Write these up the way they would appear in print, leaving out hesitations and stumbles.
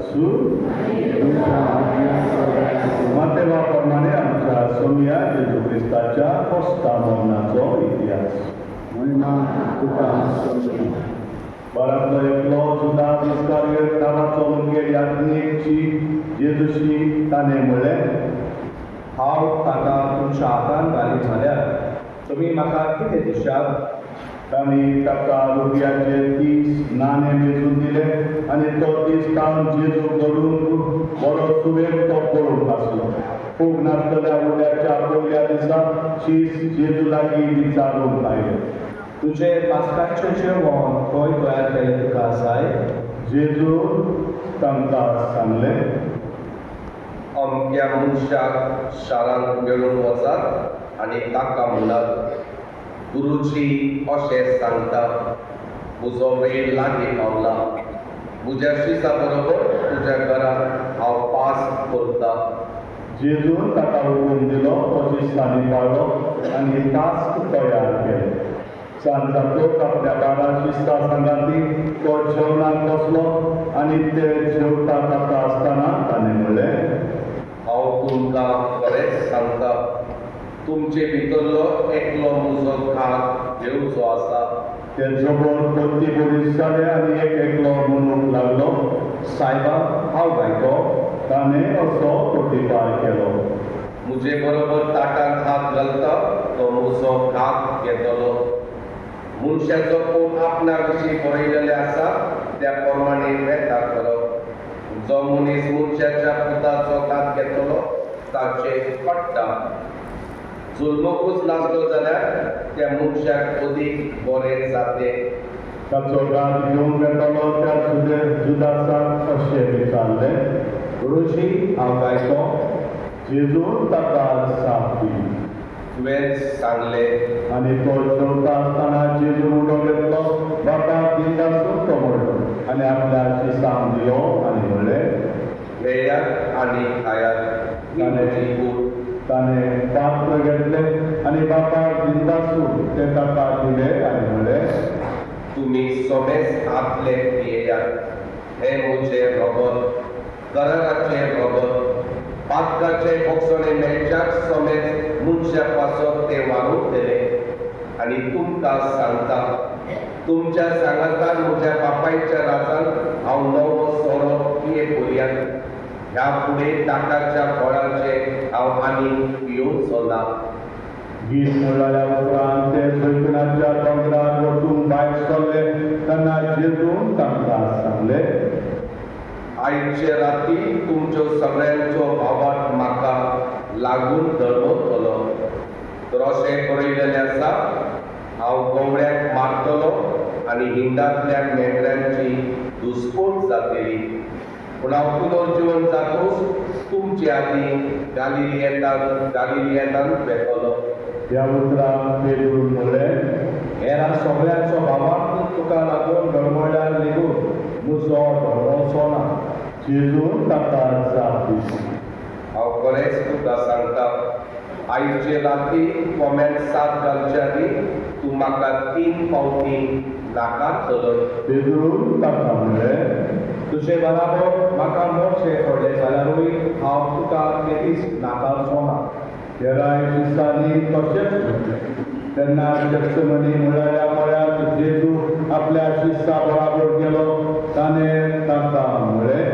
असू मातेवाप्रमाणे आमच्या सोमिया जेजू ख्रिस्ताच्या कोस्ता मरणाचो इतिहास बारांतलो एकलो जुदास इस्कारियोत नांवाचो मुखेल याज्ञिकची जेजूशी ताणें म्हणलें, हांव ताका तुमच्या हातांत घालीत जाल्यार तुमी म्हाका कितें दिशात? तांणी ताका रुपयाचे 30 नाणे वेंचून दिले आनी तो दीस कावन जेजू घडून बरो सुवेग तो पळोवंक आसलो. खूब नासतल्या उड्याच्या पयल्या दिसा शीस जेजू लागीं विचारूंक आयलें, तुजें पास्काचें जेवण खंय तयार केलें तुका जाय? जेजू तांकां सांगलें, अमक्या मनशाक शारांत मेळून वचात आनी ताका म्हणात, गुरुजी अशें सांगता, म्हजो वेळ लागीं पावला. म्हज्या शिसा बरोबर तुज्या घरांत हांव पास करतां. जेजून ताका हुकूम दिलो, तो शिस्तांनी पाळलो आनी पास्क तयार केलें. सांजातोच आपल्या बारा शिस्ता सांगाती तो जेवणाक बसलो आनी ते जेवता ताका आसतना ताणें म्हणलें, हांव तुमकां खरेंच सांगता, तुमचे भितरलो एकलो म्हजो घात घेवचो आसा. ते जोबोर कोत्ती बोरीस जाले आनी एक एकलो म्हणूंक लागलो, सायबा, हांव गायतो. ताणें असो प्रतिपार केलो. म्हजे बरोबर ताटांत हात घालता तो म्हजो घात घेतलो. मनशाचो पोट आपणा विशीं बरयलेलें आसा त्या प्रमाणे वेता करप. जो मनीस मनशाच्या पुताचो घात घेतलो ताचें पडटा. जुल्मकूच नासलो जाल्यार त्या मनशाक अदीक बरें जातें. ताचो घात घेवन येतलो त्या जुदासाक अशें विचारलें, गुरुजी, हांव गायतो. जेजून ताका साथ दिली तुवेंच सांगलें. आनी तो जेवता आसतना जेजू उडो घेतलो, बापाक दिनदासून तो म्हणलो आनी आपल्या शिसांक दिलो आनी म्हणलें, घेयात आनी खायात, ही म्हजी कूड. ताणें पात्र घेतलें आनी बापाक दिनदासून ते ताका दिलें आनी म्हणलें, तुमी सोबेस आपले पियेयात. हे म्हजें रगत, कराराचें रगत. पातकाचे भोगसणे मेळच्याक सोबेस मनशा पासत ते वाडून दिलें. आनी तुमकां सांगता, तुमच्या सांगातान म्हज्या बापायच्या राजांत हांव नवो सोरो पियेपर्यंत ह्या फुडें ताकाच्या फळांचे हांव आनी पिवचो ना. गीत म्हणल्या उपरांत ते जैतुनाच्या दोंगरार वचून भायर सरले तेन्ना जेजून तांकां सांगलें, आयचे राती तुमच्यो सगळ्यांचो भावार्थ म्हाका लागून धर्मतलो. तर अशें बरयलेलें आसा, हांव गवळ्याक मारतलो आनी हिंडांतल्या मेंढऱ्यांची घुसपण जातली. पूण हांव पुनर्जीवन जातूच तुमचे आदीं गालिलियांतांत वेतलो. ह्या उतराक पेद्रून म्हणलें, हेरा सगळ्यांचो भावार्थ तुका लागून गडबड्यार लेगून म्हजो धर्मोचो ना. जेजून ताका जाप दिली, हांव खरेंच तुका सांगता, आयचे राती कोंब्यान सात घालच्या आदीं तूं म्हाका 3 फावटी नाकारतलो. पेद्रून ताका म्हणलें, तुजे बराबर म्हाका मोर्चे पडले जाल्यारूय हांव तुका केदीच नाकारचो ना. हेराय शिसांनी तशेंच घडलें. तेन्ना गत्सेमनी म्हळ्यार मळ्यार जेजू आपल्या शिस्सा बराबर गेलो. ताणें तांकां म्हणलें,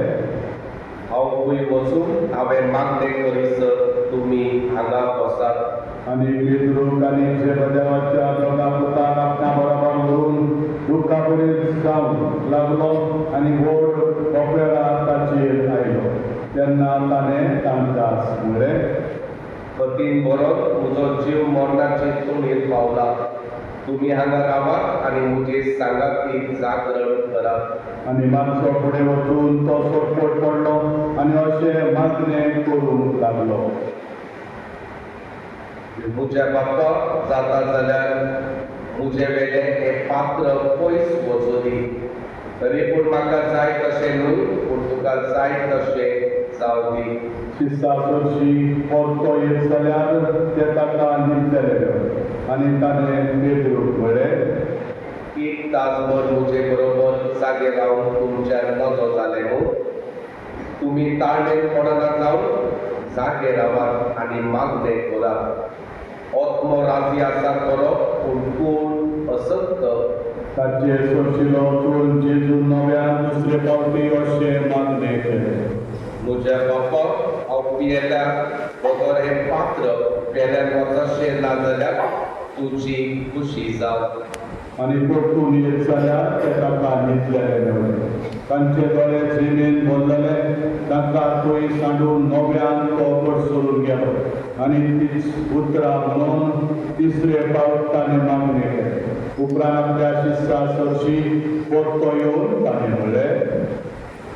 हांव खंय वचून हांवें मागणें करीसर तुमी हांगा बसात. आनी पेद्रूक आनी जेबदेवाच्या दोगा पुताक आपणा बरोबर व्हरून दुख्खा बरीच जावंक लागलो आनी व्हड कोपेरा ताचेर आयलो. तेन्ना ताणें तांकां म्हणलें, पतीन बरोच म्हजो जीव मरणाचे तोणयेर पावला. तुमी हांगा रावात आनी म्हजे सांगाती जागरण करात. आनी मातसो फुडें वचून तो सोडपट पडलो आनी अशें मागणें करूंक लागलो. म्हज्या बाप्पा जाता जाल्यार म्हजे वेले हे पात्र पयस वचूं दी. तरी पूण म्हाका जाय तशें न्हय, पूण तुका जाय तशें जावं दी. शिस्सा चडशी परतो येत जाल्यार ते ताका निमतले. आनी ताणें पेद्रूक म्हणलें, 1 तासभर म्हजे बरोबर जागे रावन तुमच्यान नजो जालें न्हू. तुम्ही ताळमेळ पडना जावन जागे रावात आणि मागणे करात आत्मराजी आसा करप पूण कोण असंत ताचे सोशिलो चोरून जेजू नव्यान दुसरे पावटी अशें मागणे केलें. म्हज्या बापाक हांव पियेल्या बगर हें पात्र पेल्यान वचशें ना जाल्यार तुजी खुशी जावं. आनी परतून येत जाल्यार ते ताका न्हिदलेले मेळ्ळे. तांचे दोळे जिणेन भरलेले, तांकां थंय सांडून नव्यान तो पडसरून गेलो. आनी तीच उतरां म्हणून तिसरे फावट ताणें मागणें केलें. उपरांत आपल्या शिश्या सरशी परतो येवन ताणें म्हणलें,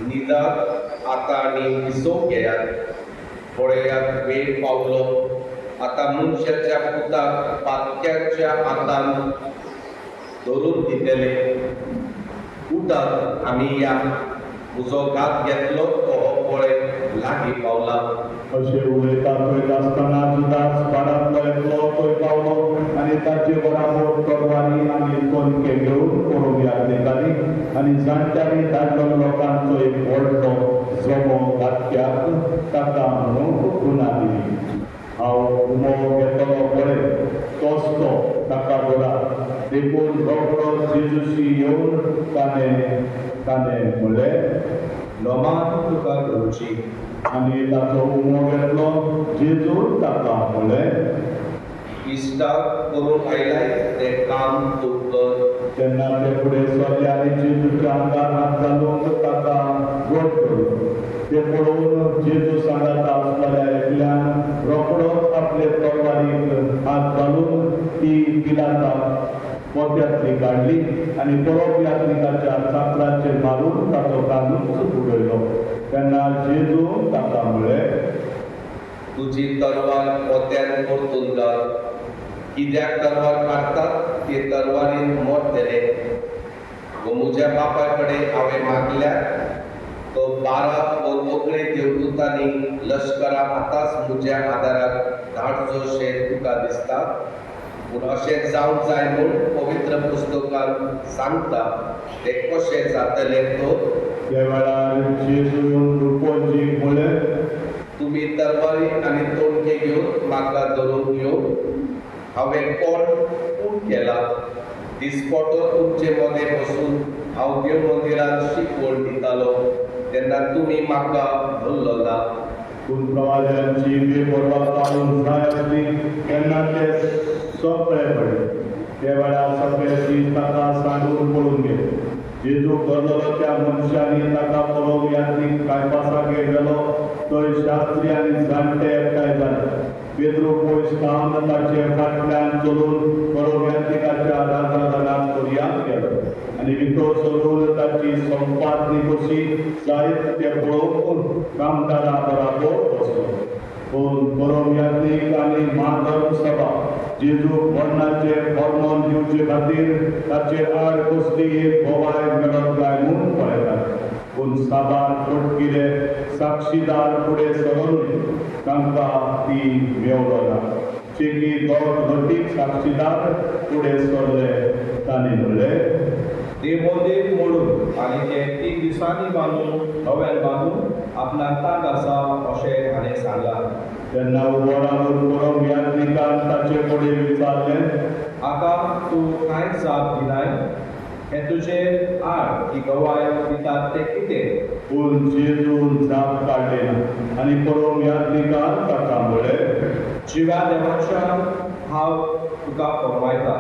न्हिदात आतां आनी विसव घेयात. पळयात वेळ पावलो. आतां मनशाच्या पुताक पातक्याच्या हातान धरून दितले. उठात आमी या. म्हजो घात घेतलो तो हो पळय लागीं पावला. अशें उलयता पळयत आसतना जुदास पाडांतलो एकलो थंय पावलो आनी ताचे बराबर तरवारी आनी तोणके घेवन पळोवया निघाली. आनी जाणट्यांनी धाडलो लोकांचो एक व्हडलो जोमो घातक्याक ताका म्हणून गुना दिली. हांव उमो घेतलो पळय तोच तो, ताका बरा. देखून रोखडो जेजूशी येवन ताणें म्हणलें, लोमान तुका धरुची. आनी ताचो उमो घेतलो. जेजून ताका म्हणलें, इश्टाक करूंक आयलाय तें काम तूं कर. तेन्ना ते फुडें सरले आनी जेजूच्या आंगार हात घालून ताका घट धरलो. ते पळोवन जेजू सांगता आसलेल्या एकल्यान रोखडोच आपले तरवारीक हात घालून ती पिलाताक पोत्यांतली काडली आनी पळोवप यात्रिकाच्या चांकलाचेर मारून ताचो कानूच उडयलो. तेन्ना जेजू ताका म्हणलें, तुजी तरवार पोत्यान परतून घाल. कित्याक तरवार काडटात ते तरवारीन मोट दिलें. म्हज्या बापा कडेन हांवें मागल्यार तो 12 वखरे देवदूतांनी लश्करां आतांच म्हज्या आदाराक धाडचोशें तुका दिसता. पूण अशें जावंक जाय म्हूण पवित्र पुस्तकान सांगता तें कशें जातलें तो. त्या वेळार जेजून रुपोजीक म्हणलें, तुमी तरवारी आनी तोणके घेवन म्हाका धरून येवं. हांवें कोण केला. दिसपटो तुमचे मदें बसून हांव देव मंदिरांत शिकवण दितालो तेन्ना तुमी म्हाका धरलो ना. पूण प्रवाद्यांची बेपरवा पाळून जाय आसली तेन्ना ते सोंपळे पडले. त्या वेळार सगळ्यांची ताका सांडून पळून गेले. जेजू धरलेलो त्या मनशांनी ताका पळोवंक यात्रीक कायपासागेर गेलो. थंय शास्त्री आनी जाणटे एकठांय जाले. पेद्रू पयस थांबून ताचे फाटल्यान चलून पळोवंक यात्रिकाच्या राजधानांत पर्यांत गेलो. आनी भितर सरून ताची संपादनी कशी जायत ते पळोवंक कामदारा बराबर बसलो. पूण पळोवंक यात्रीक आनी महाधर्म सभा जेजूक मरणाचे फर्मोन दिवचे खातीर ताचे आड कसली एक बोवाय मेळत काय म्हूण पळयतात. पूण साबार फटकिरे साक्षीदार फुडें सरून तांकां ती मेवलो ना. चेकी दोन घटीक साक्षीदार फुडें सरले. तांणी म्हणलें, ते मोदेक मोडून आनी ते 3 दिसांनी बांदून नव्यान बांदून आपणाक ताक आसा अशें हाणें सांगलां. तेन्ना उबो रावन पळोवंक यात्रिकान ताचे फुडें विचारलें, हाका तूं कांयच जाप दिनाय. हें तुजें आड ही गवाय दितात तें कितें? पूण जेजून जाप काडले ना. आनी पळोवंक यात्रिकान ताका म्हणलें, जिव्या देवाच्यान हांव तुका फरमायता,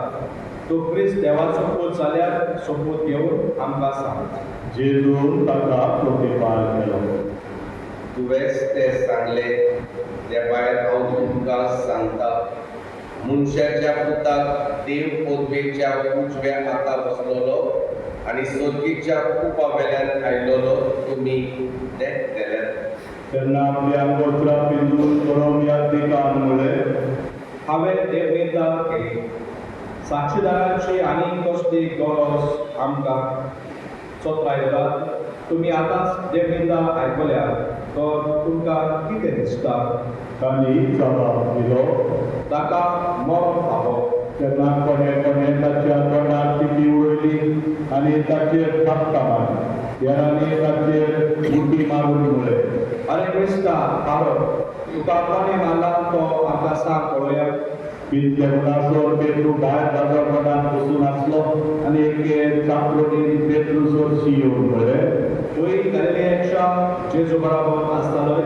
तूं क्रिस्त देवाचो पूत जाल्यार सोपूत घेवन आमकां सांग. जेजून ताका प्रतिपाल केलो. तुवेंच तें सांगलें. त्या भायर हांव तुमकां सांगता, मनशाच्या पुताक देव पदवेच्या उजव्या हातार बसलोलो आनी सर्गीच्या कुपा वेल्यान आयलोलो तुमी देखतल्यात. तेन्ना आपल्या वस्त्रां पिंजून पळोवंक यात्रिकान म्हणलें, हांवें देवनिंदा केली. साक्षीदारांची आनी कसली गरज आमकां चोत्रायतात. तुमी आतांच देवनिंदा आयकल्या तर तुमकां कितें दिसता? तांणी जबाब दिलो, ताका मरण फावो. तेन्ना कोणे ताच्या तोंडार तिकी उडयली आनी ताचेर थापटां मारली. हेरांनी ताचेर उडी मारून म्हणलें, अरे क्रिस्ता पारो तुका कोणी मारला तो आमकां सांग पळोवया कितले मुलासोर पेद्रू भायर बाजारपटांत बसून आसलो आनी एके चापलोडीन पेद्रूसोर येवन पळय तूंय गलिलेयाच्या जेजू बरोबर आसतालोय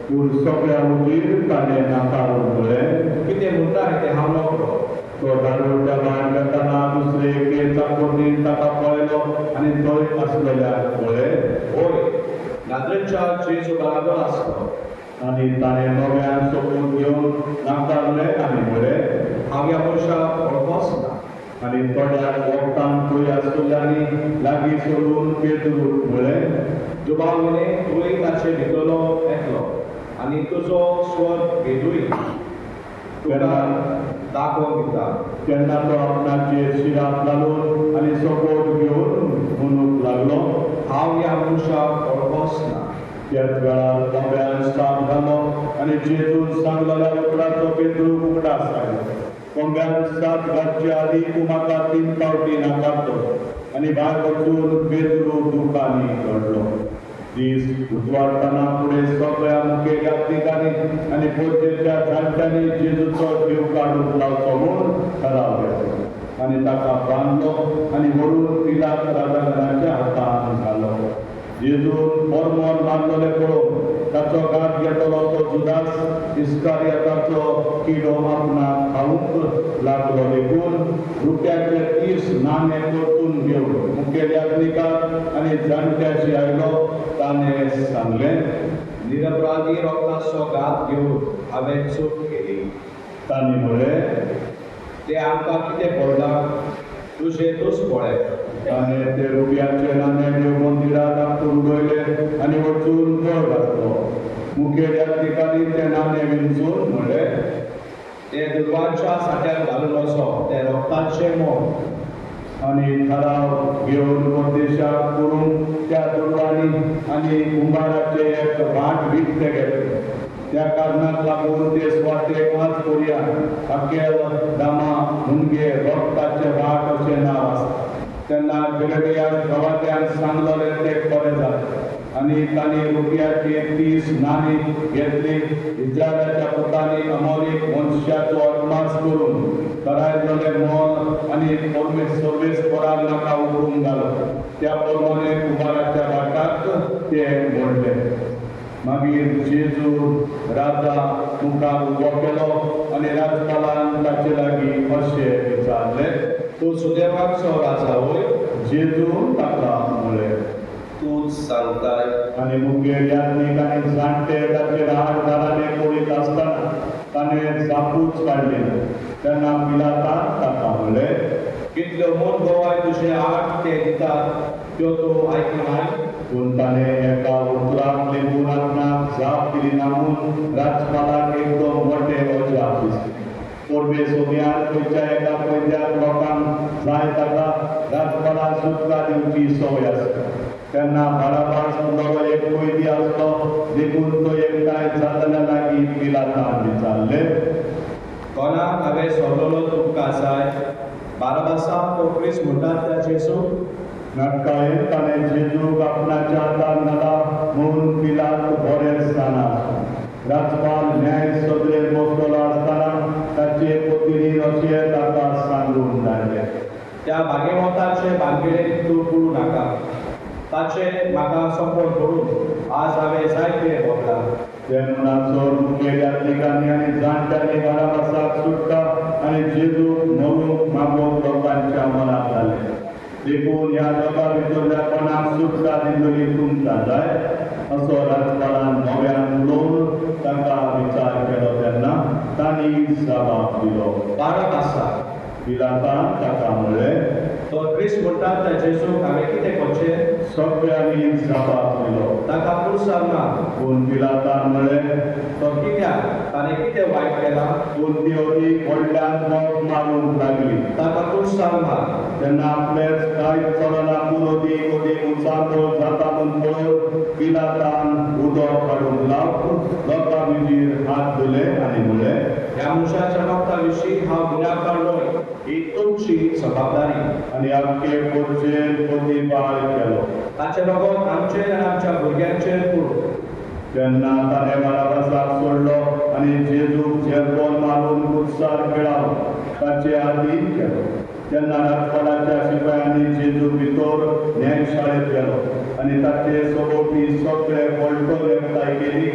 पूण सगळ्या वगीर ताणें नाकारून पळय कितें म्हणटा तें हांव नकळो तो दारोड्या भायर वताना दुसरे एके चापोडीन ताका पळयलो आनी थंय आसलेल्याक पळय होय नाजरेच्या जेजू बरोबर आसलो आनी ताणें नव्यान सोपून घेवन नाकारलें आनी म्हळें हांव ह्या मनशाक वळखोच ना आनी थोड्या वखदां थंय आसलेल्यांनी लागीं सोडून पेद्रू म्हळें जुबावले तुवें ताचे भितरलो एकलो आनी तुजो स्वर घेतूय तुका दाखोवन दिता तेन्ना तो आपणाचेर शिराक घालून आनी सपोर्ट घेवन म्हणूंक लागलो हांव ह्या मनशाक वळखोच ना त्याच वेळार कोंब्यान साप घालो आनी जेजून सांगलेल्या उतराचो पेद्रू उगडास काडलो कोंब्यान साप घालचे आदीं तूं म्हाका 3 फावटी नाकारतो आनी भायर वचून पेद्रू दुकानी घडलो दीस उजवाडटना फुडें सगळ्या मुखेल यात्रिकांनी आनी पोरचेच्या जाणट्यांनी जेजूचो जीव काडून लावचो म्हूण थाराव घेतलो आनी ताका बांदलो आनी व्हरून पिलात राजगणाच्या हातांत घालो जेजून मोरमोर बांदलेले पळोवन ताचो गाठ घेतलो तो जुदास इस्कारियोताचो किडो आपणाक खावूंक लागलो देखून रुपयाचे 30 नाणे परतून घेवन मुखेल यात्रिकाक आनी जाणट्याशी आयलो ताणें सांगलें निरपराधी रोखदाचो घात घेवन हांवें चूक केली तांणी म्हळें तें आमकां कितें पडलां तुजें तूंच पळय ताणें ते रुपयाचे नाणे देव मंदिरांत आपटून उडयले आनी वचून घर घातलो मुखेल यात्रिकांनी ते नाणे विंचून म्हळें ते दुर्वांच्या साठ्यांत घालून वचो तें रोखदाचें मोल आनी थाराव घेवन परदेशाक करून त्या दुर्वांनी आनी कुंभाराचे एक भाट विकते घेतले त्या कारणाक लागून ते स्वातेक आज कोरया अकेल दामा मुनगे रोखदाचे भाट अशें नांव आसा तेन्ना जेरेमियास प्रवाद्यान सांगलेलें तें खरें जालें आनी तांणी रुपयाची 30 नाणी घेतली इस्रायलाच्या पुतांनी अमोरीक मनशाचो अदमास करून करायलेलें मोल आनी सर्वेस्पराक नाका उखडूंक घालो त्या प्रमाणे कुंभाराच्या भाटाक ते मोडले मागीर जेजू राजा मुखार उबो केलो आनी राजपालान ताचे लागीं अशें विचारलें तूं सुदैवाचो राजा वय जेजू ताका म्हळें तूंच सांगताय आनी मुखेल यात्रीक आनी जाणटे ताचेर हात दाराने पडीत आसतना ताणें जापूच काडली तेन्ना पिलातान ताका म्हळें कितल्यो मोल गोवाय तुजे आठ ते दितात त्यो तूं आयकनाय पूण ताणें एका उतराक लेगून आपणाक जाप दिली ना म्हूण राजपालाक एकदम मोठें अजाप दिसलें पोरबे सोमयार खंयच्या एका कैद्याक लोकांक जाय ताका राजपालाक सुटका दिवची संवय आसता तेन्ना बाराबास म्हणलो एक कैदी आसलो देखून तो एकठांय जाल्ल्या लागीं पिलातान विचारलें कोणाक हांवें सोडलेलो तुमकां जाय बाराबासाक तो क्रिस्त म्हणटात त्या जेजू नाटकायेन ताणें जेजूक आपणाच्या हातांत घाला म्हूण पिलात बरें जाणा राजपाल न्याय सदरेर बसलेलो आसतना ताचे पत्नीन अशें ताका सांगून धाडलें त्या भागेवंताचे भानगडीत तूं पडूं नाका ताचे म्हाका सपोर्ट करून आज हांवें जायते भोगला तेन्नाचो मुखेल यात्रिकांनी आनी जाणट्यांनी बाराबासाक सुटका आनी जेजूक मरूंक मागोवंक लोकांच्या मनांत घालें देखून ह्या जगा भितरल्या कोणाक सुटका दिल्ली तुमकां जाय असो राजपालान नव्यान उलोवन ताका विचार केलो तेन्ना तांणी जाप दिलो बाराबासाक पिलातान ताका म्हळें तो क्रिस्त म्हणटात त्या जेजूक हांवें कितें करचें सगळ्यांनी जाप दिलो ताका पुरसार ना पूण पिलातान म्हळें तो कित्याक ताणें कितें वायट केलां पूण ती अदीक व्हडल्यान मोग मारूंक लागली ताका पुरसार ना तेन्ना आपलेच कांयच चलना पूण अदीक अदीक उचापळ जाता म्हूण पळोवन पिलातान उदक काडूंक लावप लोकां भितर हात धुले आनी म्हळें ह्या मनशाच्या रक्ता विशीं हांव गुन्यांवकार न्हय ही तुमची जबाबदारी आनी आमचे पोरचेर प्रतिपाळ केलो ताचे रगत आमचेर आनी आमच्या भुरग्यांचेर पडूं तेन्ना ताणें बाराबासाक सोडलो आनी जेजूक झेरबोल मारून कुत्सार खेळाव ताचे आदीन केलो. तेन्ना राजपालाच्या शिपायांनी जेजू भितर न्यायशाळेंत गेलो आनी ताचे सभोवती सगळे पलटो एकठांय केली.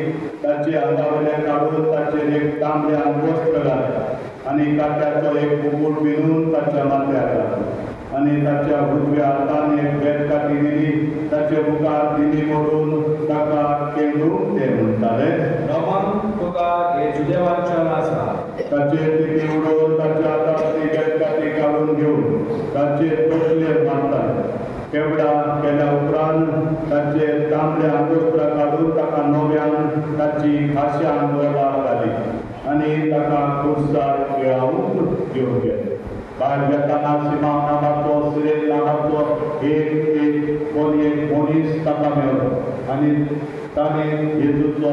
ताचे आंगावयले काडून ताचेर एक तांबड्यान वस्त्र घातलें आनी काट्याचो एक मुकुट पिनून ताच्या माथ्यार घातलो आनी ताच्या उजव्या हातान एक बेतकाठी दिली. ताचे मुखार दिली मोडून ताका केंडूंक ते म्हणटाले, रमान तुका हे जुदेवांच्यान आसा. ताचे तिकी उडोवन ताच्या हातांतली बेतकाठी काडून घेवन ताचे तकलेर मारताले. केवडा केल्या उपरांत ताचे तांबडे आंगोस्त्र काडून ताका नव्यान ताची खाशान दोळा घाली आनी ताका कुर्सार खेळावूंक घेवन गेले. भायर येताना सिमाव नांवाचो सिरेल नांवाचो एक मनीस ताका मेळ्ळो आनी ताणें जेजूचो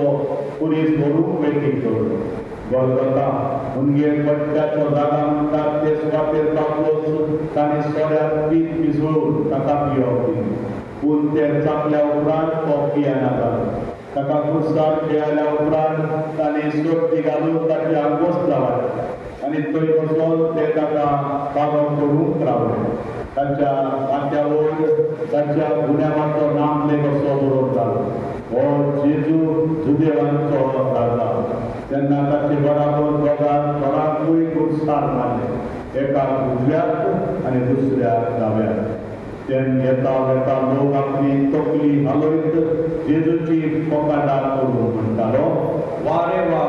कुरीस व्हरूंक वेटींग दवरलो. गोलगोथा मुनगेर पट्ट्याचो जागा म्हणटात ते सुवातेर पावलोच ताणें सोऱ्यांत पीत मिसळून ताका पिवप दिलें. पूण तें चापल्या उपरांत तो पियेना जालो. ताका कुर्सार खेळल्या उपरांत ताणें सोटी घालून ताचे आंगोस्त्रां वाडले आनी थंय बसोन ते ताका पारो करूंक रावले. ताच्या माथ्या वयर ताच्या गुन्यांवाचो नाम लेख असो बरोवन जालो, हो जेजू जुदेवांचो राजा. तेन्ना ताचे बराबर दोगांकूय कुर्सार मारले, एकाक उजव्याक आनी दुसऱ्याक दाव्याक. तेन्ना येता वेता लोक आपली तकली हालयत जेजूची पोकाटां करून म्हणटालो, वा रे वा,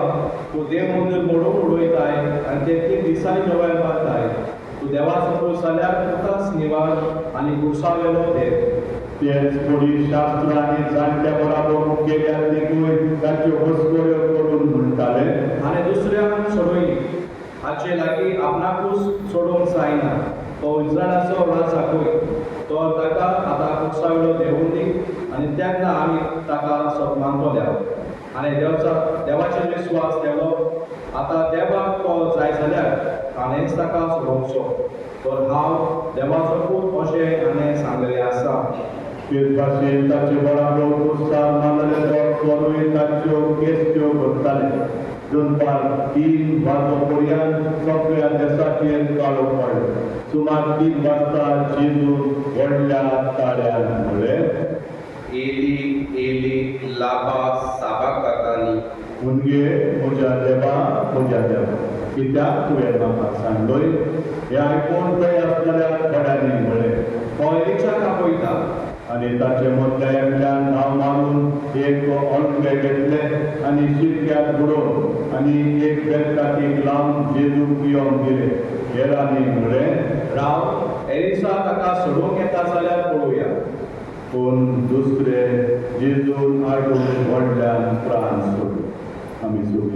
तूं देव मंदीर मोडून उडयताय आनी ते 3 दिसांनी नव्यान बांदताय. तूं देवाचो पुरूश जाल्यार तुकाच निवार आनी कुर्सावेलो देव. तेच थोडी शास्त्र आनी जाणट्या बराबर मुखेल्या देखूय ताच्यो घोसखोऱ्यो करून म्हणटाले, आनी दुसऱ्यांक सोडयली. हाचे लागीं आपणाकूच सोडूंक जायना. तो इस्रायलाचो राजाकूय. तो ताका आतां कुर्सावेलो देवून दी आनी तेन्ना आमी ताका सन्मानतले. आनी देवाचेर विस्वास केलो. आतां देवाक तो जाय जाल्यार ताणेंच ताका सोडोवचो. तर हांव देवाचो पूत अशें हाणें सांगलें आसा. तेच भाशेन ताचे बराबर कुर्सार मारलेले तो स्वरूय ताच्यो केस्त्यो भरताले. दनपार 3 वाजोपर्यंत सगळ्या देशाचेर काळोख पडलो. सुमार 3 वाजता जेजू व्हडल्या ताळ्यान म्हळें, एली एली लाबा साबाकातानी. मुनगे म्हज्या देवा, कित्याक तुवें म्हाका सांडलोय? हें आयकून थंय आसलेल्या थोड्यांनी म्हळें, तो एलिशाक आपयता. आनी ताचे मदल्या एकल्यान नांव मारून एक अळगे घेतले आनी शिटक्यात बुडोवन आनी एक बेतकाठीक लावन जेजूक पिवंक दिले. हेरांनी म्हळें, राव, एलिशा ताका सोडूंक येता जाल्यार पळोवया. पूण दुसरे